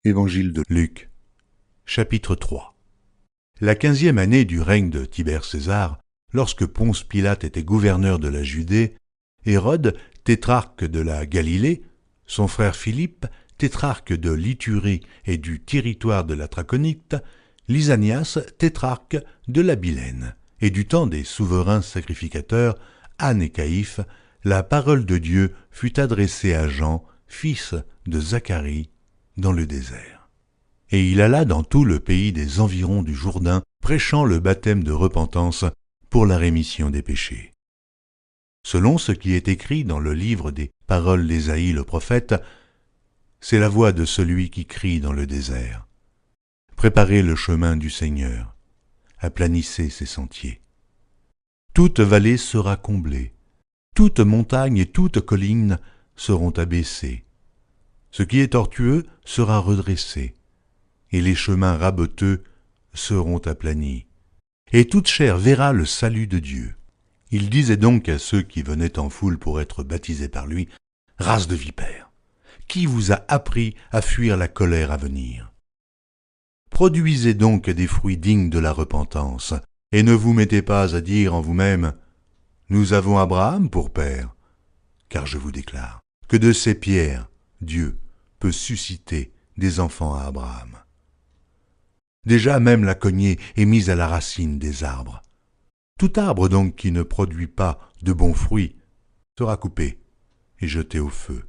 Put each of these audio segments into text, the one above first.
Évangile de Luc, chapitre 3. La 15e année du règne de Tibère César, lorsque Ponce Pilate était gouverneur de la Judée, Hérode, tétrarque de la Galilée, son frère Philippe, tétrarque de l'Iturie et du territoire de la Traconite, Lysanias, tétrarque de la Bilène, et du temps des souverains sacrificateurs, Anne et Caïphe, la parole de Dieu fut adressée à Jean, fils de Zacharie, dans le désert. Et il alla dans tout le pays des environs du Jourdain, prêchant le baptême de repentance pour la rémission des péchés. Selon ce qui est écrit dans le livre des paroles d'Ésaïe le prophète, c'est la voix de celui qui crie dans le désert. Préparez le chemin du Seigneur, aplanissez ses sentiers. Toute vallée sera comblée, toute montagne et toute colline seront abaissées. Ce qui est tortueux sera redressé, et les chemins raboteux seront aplanis, et toute chair verra le salut de Dieu. Il disait donc à ceux qui venaient en foule pour être baptisés par lui, « Race de vipères, qui vous a appris à fuir la colère à venir? Produisez donc des fruits dignes de la repentance, et ne vous mettez pas à dire en vous-même, « Nous avons Abraham pour père », car je vous déclare que de ces pierres, Dieu peut susciter des enfants à Abraham. Déjà même la cognée est mise à la racine des arbres. Tout arbre donc qui ne produit pas de bons fruits sera coupé et jeté au feu.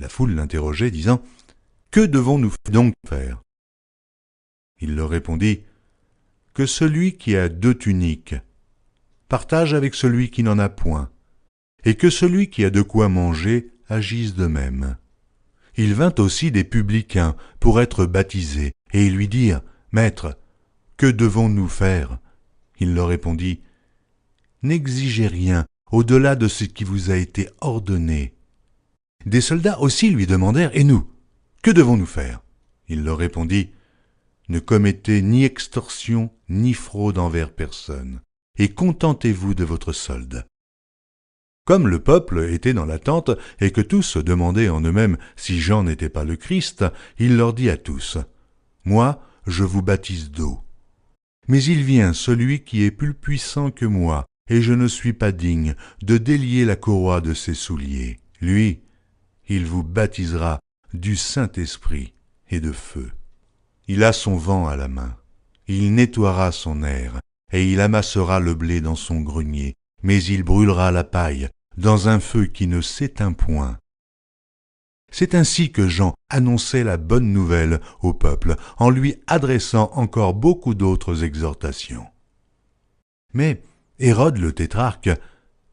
La foule l'interrogeait, disant, « Que devons-nous donc faire ?» Il leur répondit, « Que celui qui a 2 tuniques partage avec celui qui n'en a point, et que celui qui a de quoi manger agisse de même. » Il vint aussi des publicains pour être baptisés, et ils lui dirent, « Maître, que devons-nous faire ?» Il leur répondit, « N'exigez rien au-delà de ce qui vous a été ordonné. » Des soldats aussi lui demandèrent, « Et nous, que devons-nous faire ?» Il leur répondit, « Ne commettez ni extorsion ni fraude envers personne, et contentez-vous de votre solde. » Comme le peuple était dans l'attente et que tous se demandaient en eux-mêmes si Jean n'était pas le Christ, il leur dit à tous, « Moi, je vous baptise d'eau. Mais il vient celui qui est plus puissant que moi, et je ne suis pas digne de délier la courroie de ses souliers. Lui, il vous baptisera du Saint-Esprit et de feu. Il a son vent à la main, il nettoiera son aire, et il amassera le blé dans son grenier, mais il brûlera la paille dans un feu qui ne s'éteint point. » C'est ainsi que Jean annonçait la bonne nouvelle au peuple, en lui adressant encore beaucoup d'autres exhortations. Mais Hérode le tétrarque,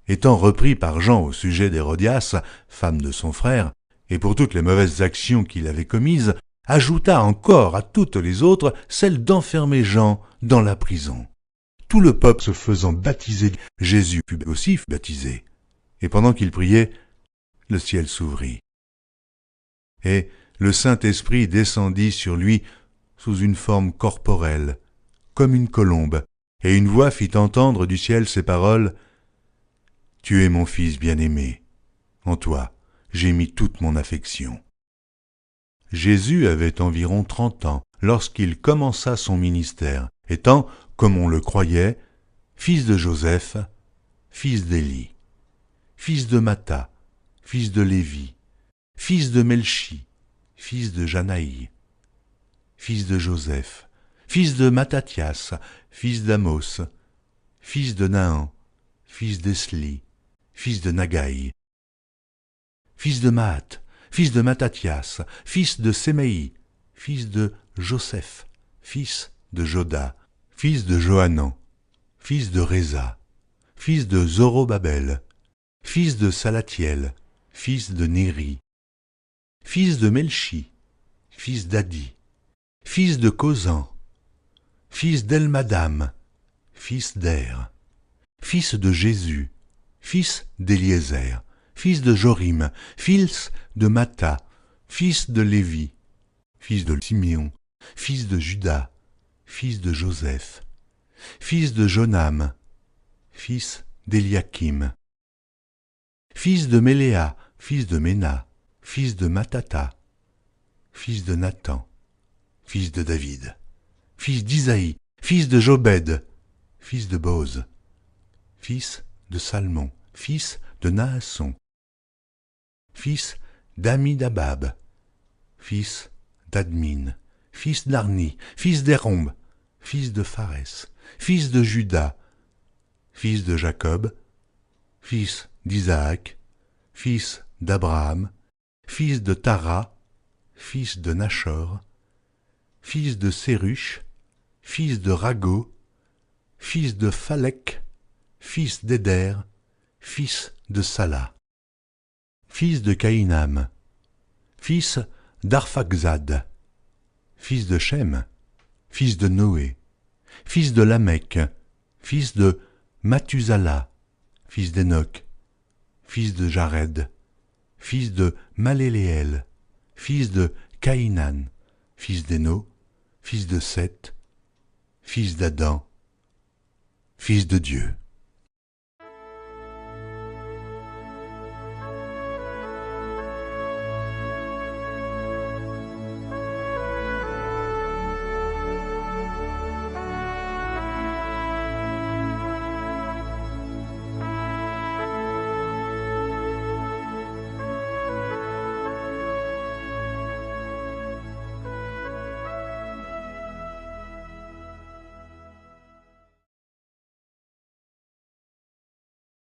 étant repris par Jean au sujet d'Hérodias, femme de son frère, et pour toutes les mauvaises actions qu'il avait commises, ajouta encore à toutes les autres celle d'enfermer Jean dans la prison. Tout le peuple se faisant baptiser, Jésus fut aussi baptisé. Et pendant qu'il priait, le ciel s'ouvrit. Et le Saint-Esprit descendit sur lui sous une forme corporelle, comme une colombe, et une voix fit entendre du ciel ces paroles, « Tu es mon Fils bien-aimé, en toi j'ai mis toute mon affection. » Jésus avait environ 30 ans lorsqu'il commença son ministère, étant, comme on le croyait, fils de Joseph, fils d'Élie, fils de Matha, fils de Lévi, fils de Melchi, fils de Janaï, fils de Joseph, fils de Mattathias, fils d'Amos, fils de Naaman, fils d'Esli, fils de Nagaï, fils de Maat, fils de Mattathias, fils de Sémaï, fils de Joseph, fils de Joda, fils de Johanan, fils de Réza, fils de Zorobabel, fils de Salatiel, fils de Néri, fils de Melchi, fils d'Adi, fils de Causan, fils d'Elmadam, fils d'Er, fils de Jésus, fils d'Éliézer, fils de Jorim, fils de Matha, fils de Lévi, fils de Siméon, fils de Juda, fils de Joseph, fils de Jonam, fils d'Eliakim, fils de Méléa, fils de Ména, fils de Matata, fils de Nathan, fils de David, fils d'Isaïe, fils de Jobed, fils de Boz, fils de Salmon, fils de Naasson, fils d'Amidabab, fils d'Admin, fils d'Arni, fils d'Hérombe, fils de Pharès, fils de Juda, fils de Jacob, fils d'Isaac, fils d'Abraham, fils de Tara, fils de Nachor, fils de Séruch, fils de Rago, fils de Phalec, fils d'Éder, fils de Sala, fils de Caïnam, fils d'Arphaxad, fils de Shem, fils de Noé, fils de Lamech, fils de Mathusala, fils d'Enoch, fils de Jared, fils de Maléléel, fils de Caïnan, fils d'Éno, fils de Seth, fils d'Adam, fils de Dieu.